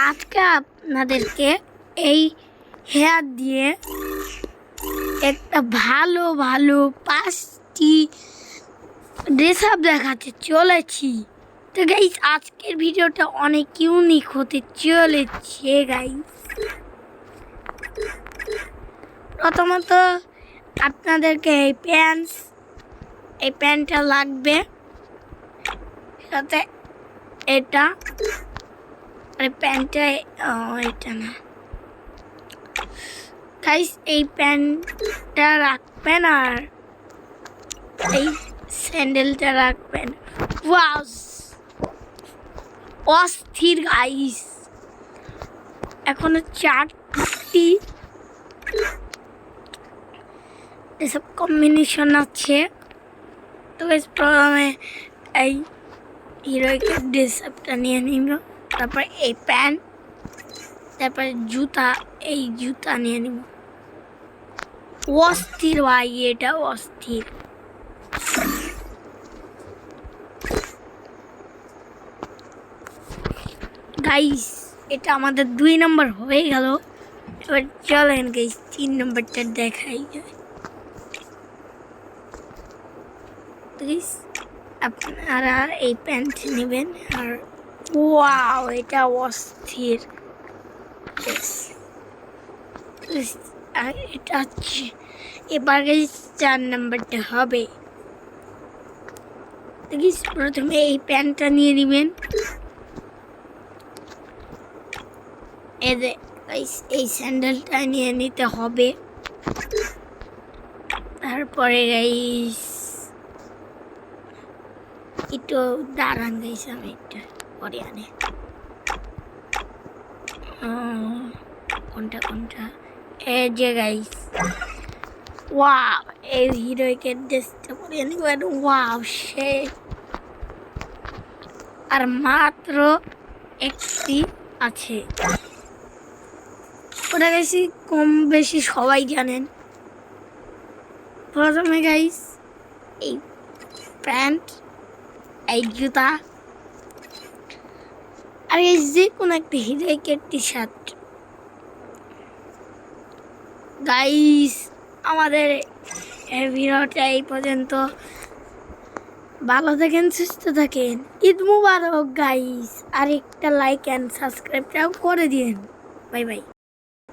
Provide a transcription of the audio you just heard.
আজকে আপনাদেরকে এই হেয়ার দিয়ে একটা ভালো ভালো 5টি ড্রেস আপ দেখাতে চলেছি। তো গাইস, আজকের ভিডিওটা অনেক ইউনিক হতে চলেছে গাইস। প্রথমত আপনাদেরকে এই প্যান্টটা লাগবে, সাথে এটা প্যান্টটা এটা না গাইস, এই প্যান্টটা রাখবেন আর এই স্যান্ডেলটা রাখবেন। ওয়াও, অস্থির গাইস। এখনো 4টি এসব কম্বিনেশন আছে। তো গাইস, প্রথমে এই হিরোইকের ড্রেস আপটা নিয়ে নিব, তারপর এই প্যান্ট, তারপর জুতা, এই জুতা নিয়ে নিব। অস্থির ভাই, এটা অস্থির। গাইস, এটা আমাদের 2 নম্বর হয়ে গেল। এবার চলেন গাইস 3 নম্বরটা দেখাই যায়। গাইস, আপনারা এই প্যান্ট নেবেন আর ওয়াও, এটা অস্থির। আর এটা হচ্ছে এবার গাইস 4 নম্বরটা হবে। গাইস, প্রথমে এই প্যান্টটা নিয়ে নেবেন। এই স্যান্ডেলটা নিয়ে নিতে হবে। তারপরে গাইস একটু দাঁড়ান গাইস, আমি একটা পরে আনে। কোনটা এই যে গাইস, ওয়াও, এই হিরোইকের ড্রেসটা পরে নিবেন। ওয়াও, সে আর মাত্র একটি আছে। ওটা গাইস কম বেশি সবাই জানেন। প্রথমে গাইস এই প্যান্ট, এই জুতা আর এই যে কোনো একটা হিরোইকের টি শার্ট। গাইস, আমাদের এই ভিডিওটা এই পর্যন্ত। ভালো থাকেন, সুস্থ থাকেন। ঈদ মুবারক গাইস। আর একটা লাইক অ্যান্ড সাবস্ক্রাইবটাও করে দিন। Bye bye.